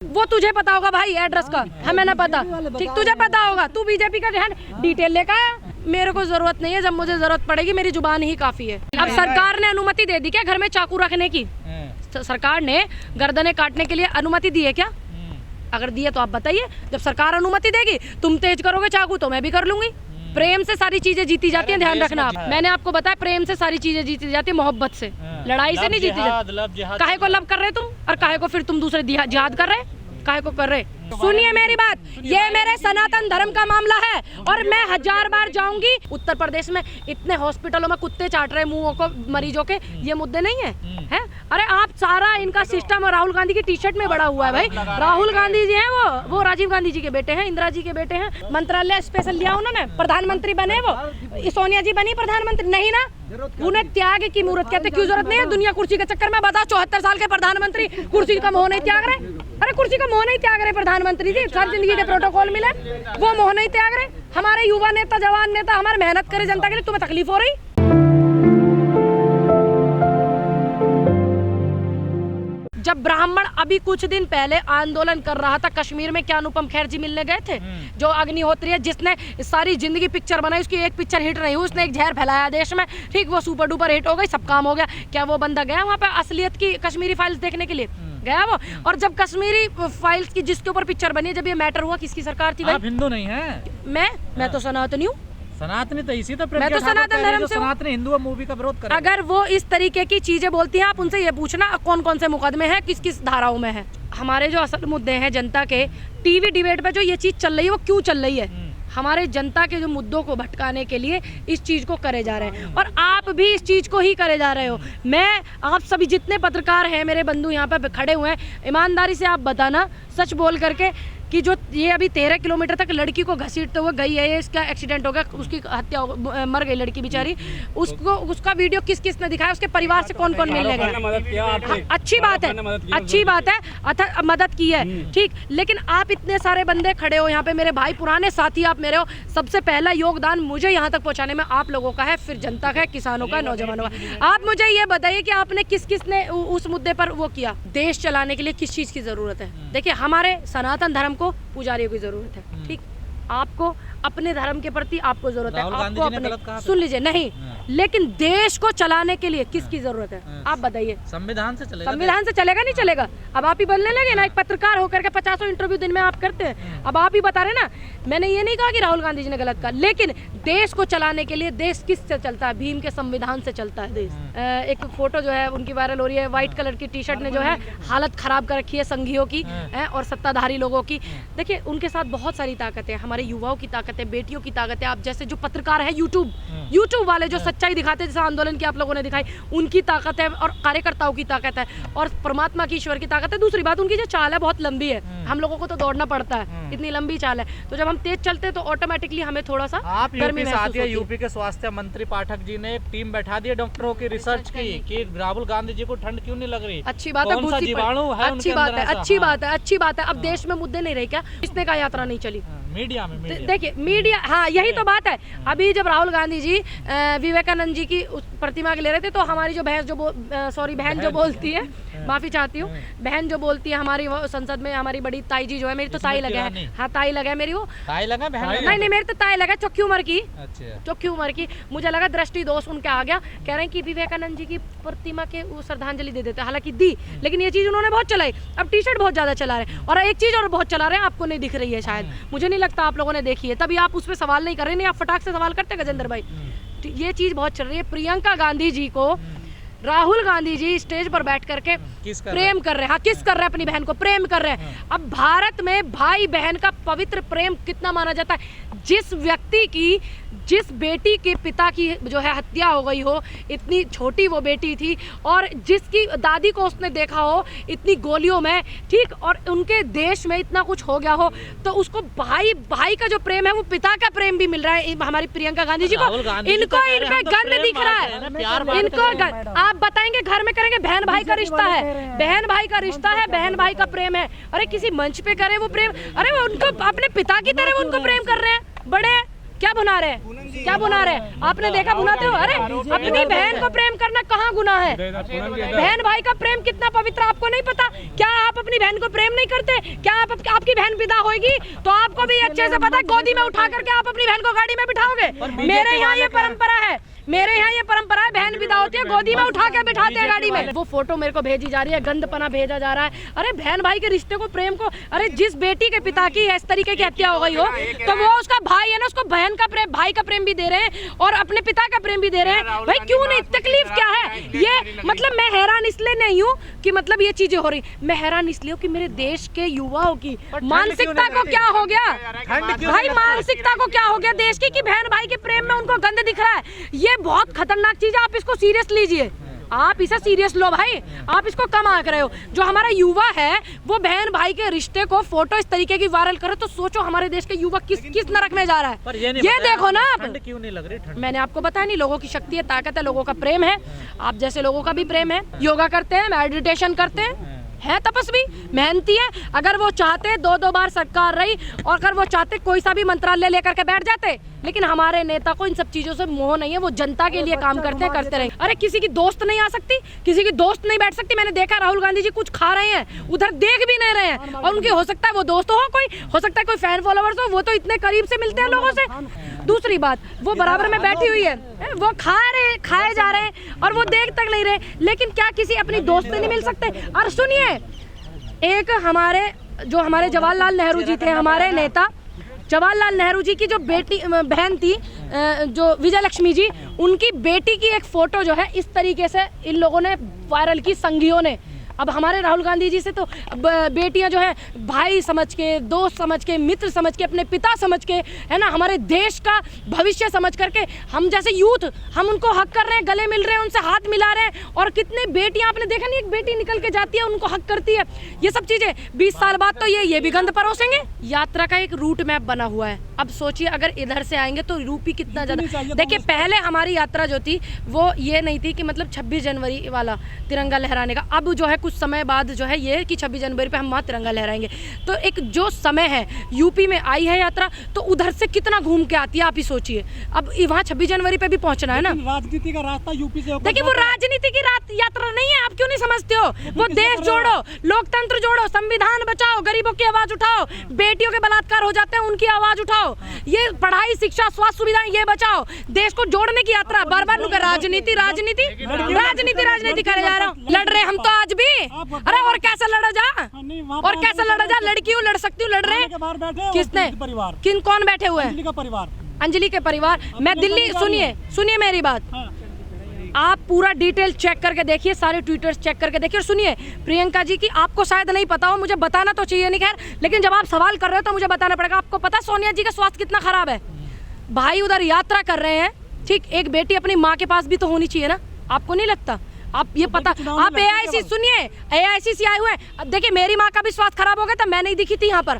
वो तुझे पता होगा भाई एड्रेस का, हमें ना पता। ठीक, तुझे पता होगा, तू बीजेपी का ध्यान डिटेल लेकर आया। मेरे को जरूरत नहीं है, जब मुझे जरूरत पड़ेगी मेरी जुबान ही काफी है। अब सरकार ने अनुमति दे दी क्या घर में चाकू रखने की? सरकार ने गर्दनें काटने के लिए अनुमति दी है क्या? अगर दी है तो आप बताइए। जब सरकार अनुमति देगी, तुम तेज करोगे चाकू तो मैं भी कर लूंगी। प्रेम से सारी चीजें जीती जाती हैं, ध्यान रखना आप। मैंने आपको बताया प्रेम से सारी चीजें जीती जाती है, मोहब्बत से, लड़ाई से नहीं जीती जाती। काहे को लब कर रहे तुम, और काहे को फिर तुम दूसरे जिहाद कर रहे, काहे को कर रहे? सुनिए मेरी बात, ये मेरे सनातन धर्म का मामला है और मैं 1000 बार जाऊंगी। उत्तर प्रदेश में इतने हॉस्पिटलों में कुत्ते चाट रहे मुंहों को मरीजों के, ये मुद्दे नहीं है, हैं? अरे आप सारा इनका सिस्टम राहुल गांधी की टी शर्ट में बड़ा हुआ है भाई। राहुल गांधी जी हैं, वो राजीव गांधी जी के बेटे हैं, इंदिरा जी के बेटे हैं। मंत्रालय स्पेशल लिया उन्होंने, प्रधानमंत्री बने वो। सोनिया जी बनी प्रधानमंत्री नहीं ना, उन्हें त्याग की मूर्त कहते। क्यों जरूरत नहीं है दुनिया कुर्सी के चक्कर में? बता, 74 साल के प्रधानमंत्री कुर्सी का मोह नहीं त्याग रहे? अरे कुर्सी का मोह नहीं त्याग रहे प्रधानमंत्री जी, सारी जिंदगी के प्रोटोकॉल मिले, वो मोह नहीं त्याग रहे। हमारे युवा नेता, जवान नेता हमारे मेहनत करे जनता के लिए, तुम्हें तकलीफ हो रही? जब ब्राह्मण अभी कुछ दिन पहले आंदोलन कर रहा था कश्मीर में, क्या अनुपम खेर जी मिलने गए थे? जो अग्निहोत्री है, जिसने सारी जिंदगी पिक्चर बनाई, उसकी एक पिक्चर हिट नहीं हुई, उसने एक जहर फैलाया देश में, ठीक, वो सुपर डुपर हिट हो गई, सब काम हो गया। क्या वो बंदा गया वहाँ पे असलियत की कश्मीरी फाइल्स देखने के लिए? गया वो? और जब कश्मीरी फाइल्स की जिसके ऊपर पिक्चर बनी, जब ये मैटर हुआ, किसकी सरकार थी? आप हिंदू नहीं है? मैं तो सनातनी हूँ। सनातनी तो इसी तो मैं तो सनातन धर्म से सनातनी हिंदू मूवी का विरोध कर। अगर वो इस तरीके की चीजें बोलती हैं, आप उनसे ये पूछना कौन कौन से मुकदमे हैं, किस किस धाराओं में है। हमारे जो असल मुद्दे हैं जनता के, टीवी डिबेट पे जो ये चीज चल रही है, वो क्यों चल रही है? हमारे जनता के जो मुद्दों को भटकाने के लिए इस चीज को करे जा रहे हैं, और आप भी इस चीज को ही करे जा रहे हो। मैं, आप सभी जितने पत्रकार हैं, मेरे बंधु यहाँ पे खड़े हुए हैं, ईमानदारी से आप बताना, सच बोल करके, कि जो ये अभी 13 किलोमीटर तक लड़की को घसीटते हुए गई है, इसका एक्सीडेंट हो गया, उसकी हत्या, मर गई लड़की बेचारी, उसको, उसका वीडियो किस किस ने दिखाया, उसके परिवार से कौन कौन मिलने गया? अच्छी बात है, अच्छी बात है, अतः मदद की है, ठीक। लेकिन आप इतने सारे बंदे खड़े हो यहाँ पे, मेरे भाई, पुराने साथी आप मेरे हो, सबसे पहला योगदान मुझे यहाँ तक पहुँचाने में आप लोगों का है, फिर जनता का है, किसानों का, नौजवानों का। आप मुझे ये बताइए कि आपने किस किस ने उस मुद्दे पर वो किया? देश चलाने के लिए किस चीज़ की ज़रूरत है? देखिए, हमारे सनातन धर्म को पुजारियों की जरूरत है, ठीक। आपको अपने धर्म के प्रति आपको जरूरत है, आपको अपने, सुन लीजिए, नहीं, लेकिन देश को चलाने के लिए किसकी जरूरत है? आप बताइए। संविधान से चलेगा? संविधान से चलेगा, नहीं चलेगा? अब आप ही बोलने लगे ना, एक पत्रकार होकर के 50 इंटरव्यू दिन में आप करते हैं, अब आप ही बता रहे ना। मैंने ये नहीं कहा कि राहुल गांधी जी ने गलत कहा, लेकिन देश को चलाने के लिए देश किससे चलता है? भीम के संविधान से चलता है देश। एक फोटो जो है उनकी वायरल हो रही है, व्हाइट कलर की टी शर्ट ने जो है हालत खराब कर रखी है संघियों की और सत्ताधारी लोगों की। देखिए, उनके साथ बहुत सारी ताकत है, हमारे युवाओं की ताकत है, बेटियों की ताकत है। आप जैसे जो पत्रकार है, यूट्यूब वाले जो सच्चाई दिखाते हैं, जैसे आंदोलन की आप लोगों ने दिखाई, उनकी ताकत है, और कार्यकर्ताओं की ताकत है, और परमात्मा की, ईश्वर की ताकत है। दूसरी बात, उनकी जो चाल है बहुत लंबी है, हम लोगों को तो दौड़ना पड़ता है, इतनी लंबी चाल है, तो जब हम तेज चलते हैं तो ऑटोमेटिकली हमें थोड़ा सा गर्मी महसूस होती है। यूपी के स्वास्थ्य मंत्री पाठक जी ने एक टीम बैठा दी है डॉक्टरों की रिसर्च की कि राहुल गांधी जी को ठंड क्यों नहीं लग रही। अच्छी बात है, अच्छी बात है, अच्छी बात है, अच्छी बात है। अब देश में मुद्दे नहीं रहे क्या? किसने कहा यात्रा नहीं चली? मीडिया में देखिए, मीडिया, हाँ, यही तो बात है। अभी जब राहुल गांधी जी विवेकानंद जी की प्रतिमा के ले रहे थे, तो हमारी जो बहन जो बोलती है, माफी चाहती हूँ, बहन जो बोलती है हमारी संसद में, हमारी बड़ी ताई जी जो है, मेरी तो ताई लगा है, हाँ ताई लगा है मेरी, वो ताई लगा, नहीं मेरी तो ताई लगा, चौकी उम्र की, चौकी उम्र की। मुझे लगा दृष्टि दोष उनके आ गया, कह रहे हैं कि विवेकानंद जी की प्रतिमा के श्रद्धांजलि दे देते, हालांकि दी, लेकिन ये चीज उन्होंने बहुत चलाई। अब टी शर्ट बहुत ज्यादा चला रहे हैं, और एक चीज और बहुत चला रहे हैं, आपको नहीं दिख रही है शायद, मुझे नहीं लगता आप लोगों ने देखी है, तभी आप उस पर सवाल नहीं कर रहे। नहीं, आप फटाक से सवाल करते गजेंद्र भाई। ये चीज बहुत चल रही है। प्रियंका गांधी जी को राहुल गांधी जी स्टेज पर बैठ करके प्रेम कर रहे हैं, हाँ, किस कर रहे हैं, अपनी बहन को प्रेम कर रहे हैं। अब भारत में भाई बहन का पवित्र प्रेम कितना माना जाता है? जिस व्यक्ति की, जिस बेटी के पिता की जो है हत्या हो गई हो, इतनी छोटी वो बेटी थी, और जिसकी दादी को उसने देखा हो इतनी गोलियों में, ठीक, और उनके देश में इतना कुछ हो गया हो, तो उसको भाई का जो प्रेम है, वो पिता का प्रेम भी मिल रहा है हमारी प्रियंका गांधी जी को। इनको इन पे गंद दिख रहा है, इनको आप बताएंगे घर में करेंगे, बहन भाई का रिश्ता है, बहन भाई का रिश्ता है, बहन भाई का प्रेम है। अरे किसी मंच पे करे वो प्रेम, अरे वो उनको अपने पिता की तरह उनको प्रेम कर रहे हैं, बड़े क्या बना रहे हैं? क्या बुना रहे हैं? आपने देखा बुनाते हो? अरे अपनी बहन को प्रेम करना कहाँ गुनाह है? बहन भाई का प्रेम कितना पवित्र आपको नहीं पता? क्या आप अपनी बहन को प्रेम नहीं करते? क्या आपकी बहन विदा होगी तो आपको भी अच्छे से पता है, गोदी में उठा करके आप अपनी बहन को गाड़ी में बिठाओगे? मेरे यहाँ ये परंपरा है, मेरे यहाँ ये परंपरा है, बहन विदा होती है गोदी में उठा के बिठाते हैं गाड़ी में। वो फोटो मेरे को भेजी जा रही है, गंदपना भेजा जा रहा है। अरे बहन भाई के रिश्ते को, प्रेम को, अरे जिस बेटी के पिता की इस तरीके की हत्या हो गई हो तो वो उसका भाई है ना, उसको बहन का प्रेम, भाई का प्रेम भी दे रहे हैं और अपने पिता का प्रेम भी दे रहे हैं। भाई क्यों नहीं? तकलीफ क्या है? ये मतलब मैं हैरान इसलिए नहीं हूँ कि मतलब ये चीजें हो रही, मैं हैरान इसलिए हूँ कि मेरे देश के युवाओं की मानसिकता को क्या हो गया भाई, मानसिकता को क्या हो गया देश की, कि बहन भाई के प्रेम में उनको गंद दिख रहा है। ये बहुत खतरनाक चीज है, आप इसको सीरियस लीजिए, आप इसे सीरियस लो भाई, आप इसको कम आंक रहे हो। जो हमारा युवा है वो बहन भाई के रिश्ते को फोटो इस तरीके की वायरल करे तो सोचो हमारे देश के युवा किस नरक में जा रहा है। पर ये देखो ना आप, ठंड क्यों नहीं लग रही? ठंड मैंने आपको बताया नहीं, लोगों की शक्ति है, ताकत है, लोगों का प्रेम है, आप जैसे लोगों का भी प्रेम है। योगा करते हैं, मेडिटेशन करते हैं, है तपस्वी, मेहनती है। अगर वो चाहते 2-2 बार सरकार रही और अगर वो चाहते कोई सा भी मंत्रालय लेकर के बैठ जाते, लेकिन हमारे नेता को इन सब चीजों से मोह नहीं है, वो जनता के लिए काम करते रहेंगे। अरे किसी की दोस्त नहीं आ सकती, किसी की दोस्त नहीं बैठ सकती। मैंने देखा राहुल गांधी जी कुछ खा रहे हैं, उधर देख भी नहीं रहे हैं, और उनकी हो सकता है वो दोस्त हो, कोई हो सकता है कोई फैन फॉलोवर्स हो, वो तो इतने करीब से मिलते हैं लोगों से। दूसरी बात, वो बराबर में बैठी हुई है, वो खाए जा रहे हैं और वो देख तक नहीं रहे, लेकिन क्या किसी अपनी दोस्त से नहीं मिल सकते? और सुनिए, एक हमारे जवाहरलाल नेहरू जी थे, हमारे नेता जवाहरलाल नेहरू जी की जो बेटी बहन थी, जो विजय लक्ष्मी जी, उनकी बेटी की एक फोटो जो है इस तरीके से इन लोगों ने वायरल की, संघियों ने। अब हमारे राहुल गांधी जी से तो बेटियां जो है भाई समझ के, दोस्त समझ के, मित्र समझ के, अपने पिता समझ के, है ना, हमारे देश का भविष्य समझ करके, हम जैसे यूथ, हम उनको हक कर रहे हैं, गले मिल रहे हैं, उनसे हाथ मिला रहे हैं। और कितने बेटियां, आपने देखा नहीं, एक बेटी निकल के जाती है, उनको हक करती है। ये सब चीजें 20 साल बाद तो ये भी गंद परोसेंगे। यात्रा का एक रूट मैप बना हुआ है। अब सोचिए अगर इधर से आएंगे तो यूपी कितना ज्यादा। देखिए पहले हमारी यात्रा जो थी वो ये नहीं थी कि मतलब 26 जनवरी वाला तिरंगा लहराने का। अब जो है कुछ समय बाद जो है ये कि 26 जनवरी पे हम वहाँ तिरंगा लहराएंगे। तो एक जो समय है, यूपी में आई है यात्रा, तो उधर से कितना घूम के आती है आप ही सोचिए। अब वहाँ 26 जनवरी पे भी पहुँचना है ना। राजनीति का रास्ता यूपी से, देखिए वो राजनीति की यात्रा नहीं है, आप क्यों नहीं समझते हो? वो देश जोड़ो, लोकतंत्र जोड़ो, संविधान बचाओ, गरीबों की आवाज उठाओ, बेटियों के बलात्कार हो जाते हैं उनकी आवाज उठाओ, ये पढ़ाई, शिक्षा, स्वास्थ्य सुविधाएं ये बचाओ, देश को जोड़ने की यात्रा। बार बार राजनीति राजनीति राजनीति राजनीति करे जा रहा हूँ। लड़ रहे हम तो आज भी। अरे और कैसे लड़ा जा, और कैसे लड़ा जा? लड़की हूँ, लड़ सकती हूँ, लड़ रहे हैं। किसने? कौन बैठे हुए हैं? अंजलि के परिवार। मैं दिल्ली, सुनिए मेरी बात, आप पूरा डिटेल चेक करके देखिए, सारे ट्विटर्स चेक करके देखिए। और सुनिए प्रियंका जी की, आपको शायद नहीं पता हो, मुझे बताना तो चाहिए नहीं, खैर, लेकिन जब आप सवाल कर रहे हो तो मुझे बताना पड़ेगा। आपको पता सोनिया जी का स्वास्थ्य कितना खराब है? भाई उधर यात्रा कर रहे हैं, ठीक, एक बेटी अपनी माँ के पास भी तो होनी चाहिए ना, आपको नहीं लगता? आप ये पता, आप AIC, सुनिए, AIC से आए हुए हैं। अब देखिए मेरी माँ का भी स्वास्थ्य खराब हो गया था, मैं नहीं दिखी थी यहाँ पर,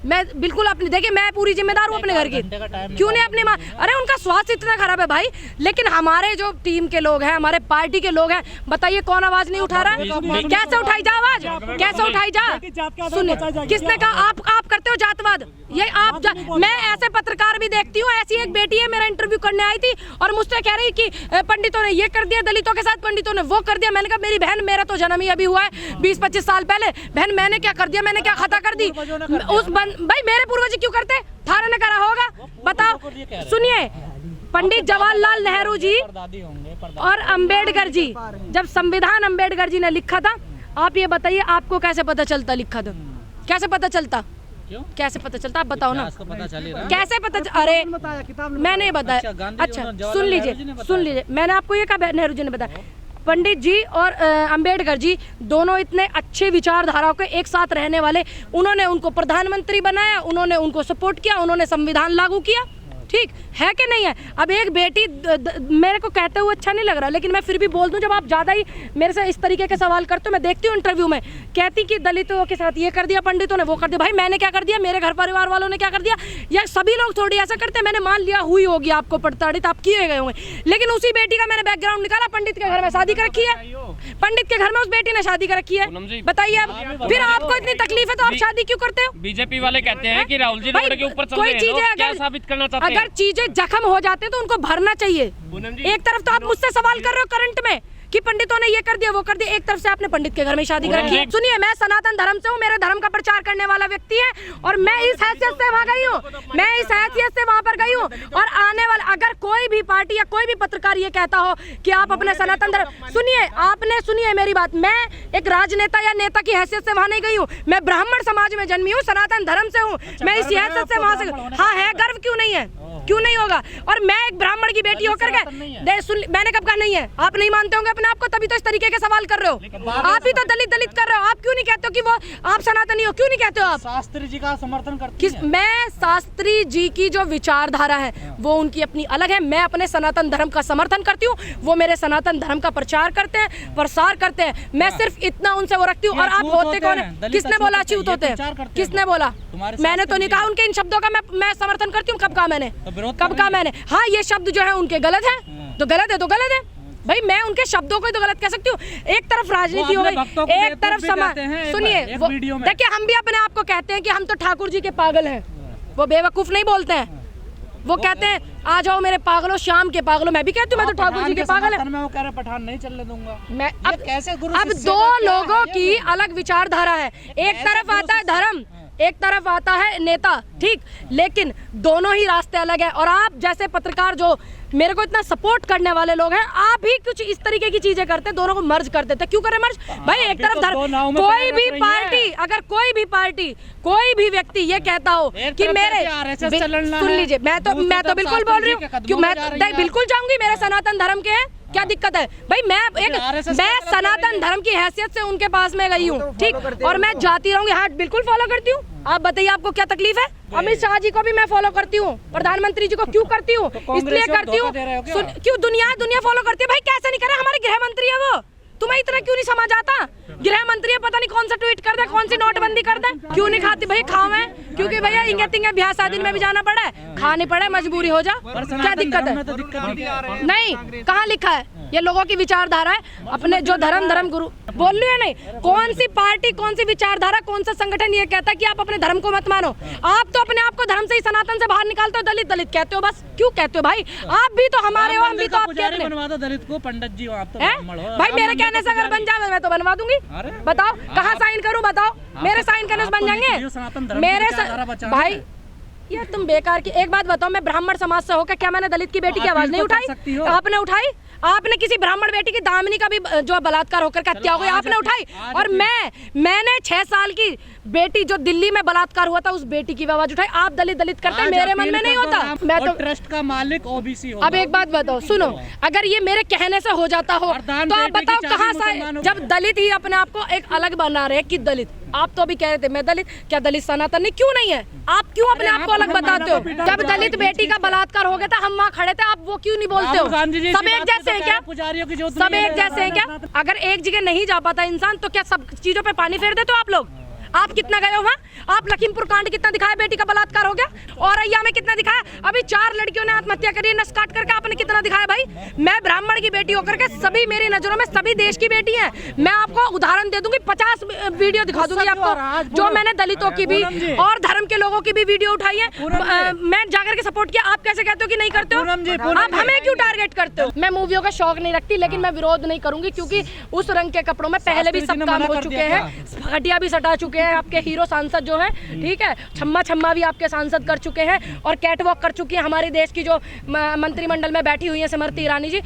मैं बिल्कुल अपनी, देखिए मैं पूरी जिम्मेदार हूँ अपने घर की, क्यों नहीं अपनी माँ? अरे उनका स्वास्थ्य इतना खराब है भाई, लेकिन हमारे जो टीम के लोग हैं, हमारे पार्टी के लोग हैं, बताइए कौन आवाज नहीं उठा रहा? कैसे उठाई जा आवाज, कैसे उठाई जा? सुनिए, किसने कहा? आप करते हो जातवाद, ये आप मैं ऐसे पत्रकार भी देखती हूँ। ऐसी एक बेटी है, मेरा इंटरव्यू करने आई थी और मुझसे कह रही कि पंडितों ने ये कर दिया, दलितों के साथ पंडितों ने वो कर दिया। मैंने कहा मेरी बहन, मेरा तो जन्म ही अभी हुआ है 20-25 साल पहले, बहन मैंने क्या कर दिया, मैंने क्या खता कर दी? उस भाई मेरे पूर्वज क्यों करते? थारे ने करा होगा, बताओ। सुनिए, पंडित जवाहरलाल नेहरू जी और अंबेडकर जी, जब संविधान अंबेडकर जी ने लिखा था, आप ये बताइए आपको कैसे पता चलता लिखा था? कैसे पता चलता? क्यों? कैसे पता चलता? आप बताओ ना, पता चल रहा है? कैसे पता? अरे मैंने बताया। अच्छा सुन लीजिए, मैंने आपको ये कहा, नेहरू जी ने बताया। पंडित जी और अंबेडकर जी दोनों इतने अच्छे विचारधाराओं के एक साथ रहने वाले, उन्होंने उनको प्रधानमंत्री बनाया, उन्होंने उनको सपोर्ट किया, उन्होंने संविधान लागू किया, ठीक है कि नहीं है? अब एक बेटी, मेरे को कहते हुए अच्छा नहीं लग रहा, लेकिन मैं फिर भी बोल दूं, जब आप ज़्यादा ही मेरे से इस तरीके के सवाल करते हो, मैं देखती हूँ इंटरव्यू में, कहती कि दलितों के साथ ये कर दिया, पंडितों ने वो कर दिया। भाई मैंने क्या कर दिया? मेरे घर परिवार वालों ने क्या कर दिया? या सभी लोग थोड़ी ऐसा करते हैं? मैंने मान लिया हुई होगी आपको प्रताड़ित, आप किए गए होंगे, लेकिन उसी बेटी का मैंने बैकग्राउंड निकाला, पंडित के घर में शादी कर रखी है, पंडित के घर में उस बेटी ने शादी कर रखी है, बताइए आप। फिर आपको इतनी तकलीफ है तो आप शादी क्यों करते हो? बीजेपी वाले कहते हैं कि राहुल जी भाई, रोड के ऊपर चल कोई रहे हैं, चीजें तो क्या साबित करना चाहते हैं? अगर चीजें जख्म हो जाते हैं तो उनको भरना चाहिए। एक तरफ तो आप मुझसे सवाल कर रहे हो करंट में कि पंडितों ने ये कर दिया वो कर दिया, एक तरफ से आपने पंडित के घर में शादी कर रखी है। सुनिए, मैं सनातन धर्म से हूँ, मेरे धर्म का प्रचार करने वाला व्यक्ति है और मैं इस हैसियत से वहाँ गई हूँ, मैं इस हैसियत से वहाँ पर गई हूँ। और आने वाला अगर कोई भी पार्टी या कोई भी पत्रकार ये कहता हो कि आप अपने सनातन धर्म, सुनिए, आपने सुनिए मेरी बात, मैं एक राजनेता या नेता की हैसियत से वहाँ नहीं गई हूँ, मैं ब्राह्मण समाज में जन्मी हूँ, सनातन धर्म से हूँ, मैं इसी हैसियत से वहाँ से। हाँ है, गर्व क्यों नहीं है, क्यों नहीं होगा? और मैं एक ब्राह्मण की बेटी होकर के मैंने कब कहा नहीं है? आप नहीं मानते होंगे अपने आप को, तभी तो इस तरीके के सवाल कर रहे हो। आप ही तो दलित कर रहे हो, आप क्यों नहीं कहते हो कि वो आप सनातनी हो? क्यों नहीं कहते हो आप? शास्त्री जी का समर्थन करती हैं। मैं शास्त्री जी की जो विचारधारा है वो उनकी अपनी अलग है, मैं अपने सनातन धर्म का समर्थन करती हूँ, वो मेरे सनातन धर्म का प्रचार करते हैं, प्रसार करते हैं, मैं सिर्फ इतना उनसे वो रखती हूँ। और आप होते कौन है? किसने बोला अछूत होते हैं? किसने बोला? मैंने तो नहीं कहा। उनके इन शब्दों का मैं समर्थन करती हूँ। कब कहा मैंने? कब कहा मैंने? हाँ, ये शब्द जो है उनके गलत है तो गलत है तो गलत है भाई, मैं उनके शब्दों को तो गलत कह सकती हूँ। एक तरफ राजनीति हो गई, एक तरफ समाज। सुनिए, देखिए, हम भी अपने आप को कहते हैं कि हम तो ठाकुर जी के पागल हैं, वो बेवकूफ नहीं बोलते हैं, वो कहते हैं आ जाओ मेरे पागलों, शाम के पागलों। मैं भी कहती हूँ मैं तो ठाकुर जी के पागल है। मैं वो कह रहे पठान नहीं चलने दूंगा मैं अब शिष्य दो का क्या लोगों है की अलग विचारधारा है, एक तरफ आता है धर्म, एक तरफ आता है नेता, ठीक, लेकिन दोनों ही रास्ते अलग है। और आप जैसे पत्रकार जो मेरे को इतना सपोर्ट करने वाले लोग हैं, आप ही कुछ इस तरीके की चीजें करते, दोनों को मर्ज कर देते। क्यों करें मर्ज भाई? एक तरफ धर्म, कोई भी पार्टी, अगर कोई भी पार्टी, कोई भी व्यक्ति ये कहता हो कि मेरे, सुन लीजिए, मैं तो बिल्कुल बोल रही हूँ कि मैं बिल्कुल जाऊंगी, मेरे सनातन धर्म के हैं, क्या दिक्कत है भाई? मैं सनातन धर्म की हैसियत से उनके पास में गई हूँ, ठीक, और मैं जाती रहूंगी। हाँ, बिल्कुल फॉलो करती हूँ। आप बताइए आपको क्या तकलीफ है? अमित शाह जी को भी मैं फॉलो करती हूँ, प्रधानमंत्री जी को क्यों करती हूँ? इसलिए करती हूँ क्यों दुनिया फॉलो करती है भाई। कैसे नहीं करे? हमारे गृह मंत्री है वो, तुम्हें इतना क्यों नहीं समझ आता? गृह मंत्री है, पता नहीं कौन सा ट्वीट कर दे, कौन सी नोटबंदी कर दे। क्यों नहीं खाती भाई? खाओ है, क्योंकि भैया इंगे तिंगे ब्याह शादी में भी जाना पड़ा है, खाने पड़े, मजबूरी हो जा, क्या दिक्कत है? नहीं, कहाँ लिखा है? ये लोगों की विचारधारा है, अपने जो धर्म गुरु बोल रही है। नहीं, कौन सी पार्टी, कौन सी विचारधारा, कौन सा संगठन ये कहता है कि आप अपने धर्म को मत मानो? आप तो अपने आप को धर्म से ही, सनातन से बाहर निकालते हो, दलित कहते हो। बस क्यों कहते हो भाई? आप भी तो हमारे हो, हम भी तो आपके अपने। बनवा दो दलित को, पंडित जी आप तो भाई, मेरे कहने से अगर बन जाए मैं तो बनवा दूंगी। बताओ कहाँ साइन करूं? बताओ, मेरे साइन करने से बन जाएंगे मेरे भाई? यार तुम बेकार की। एक बात बताओ, मैं ब्राह्मण समाज से होकर क्या मैंने दलित की बेटी की आवाज नहीं उठाई? आपने उठाई? आपने किसी ब्राह्मण बेटी की दामिनी का भी जो बलात्कार होकर हत्या हो गई, आपने उठाई? और मैंने 6 साल की बेटी जो दिल्ली में बलात्कार हुआ था, उस बेटी की आवाज उठाई। आप दलित करते हैं, मेरे मन में नहीं होता। मैं तो ट्रस्ट का मालिक ओबीसी होगा। अब एक बात बताओ, सुनो, अगर ये मेरे कहने से हो जाता हो तो आप बताओ कहाँ से? जब दलित ही अपने आप को एक अलग बना रहे कि दलित, आप तो अभी कह रहे थे मैं दलित, क्या दलित सनातन नहीं? क्यों नहीं है? आप क्यों अपने आप को अलग बताते हो? जब दलित बेटी का बलात्कार हो गया था, हम वहाँ खड़े थे, आप वो क्यों नहीं बोलते हो? सब एक जैसे हैं क्या? सब एक जैसे हैं क्या? अगर एक जगह नहीं जा पाता इंसान तो क्या सब चीजों पे पानी फेर देते हो आप लोग? आप कितना गए हो वहाँ? आप लखीमपुर कांड कितना दिखाया? बेटी का बलात्कार हो गया। औरैया में कितना दिखाया? अभी 4 लड़कियों ने आत्महत्या करी, नस काट करके आपने कितना दिखाया भाई? मैं ब्राह्मण की बेटी होकर के, सभी मेरी नजरों में सभी देश की बेटी हैं। मैं आपको उदाहरण दे दूंगी, 50 वीडियो दिखा दूंगी आपको, जो मैंने दलितों की भी और धर्म के लोगों की भी वीडियो उठाई है। मैं जाकर के सपोर्ट किया। आप कैसे कहते हो कि नहीं करते हो? आप हमें क्यों टारगेट करते हो? मैं मूवियों का शौक नहीं रखती, लेकिन मैं विरोध नहीं करूंगी, क्योंकि उस रंग के कपड़ों में पहले भी सब काम हो चुके हैं, घटिया भी सटा चुके हैं। आपके हीरो सांसद जो है, ठीक है, छम्मा भी आपके सांसद कर चुके हैं और कैटवॉक कर चुकी है हमारे देश की जो मंत्रिमंडल में बैठी हुई है स्मृति ईरानी जी।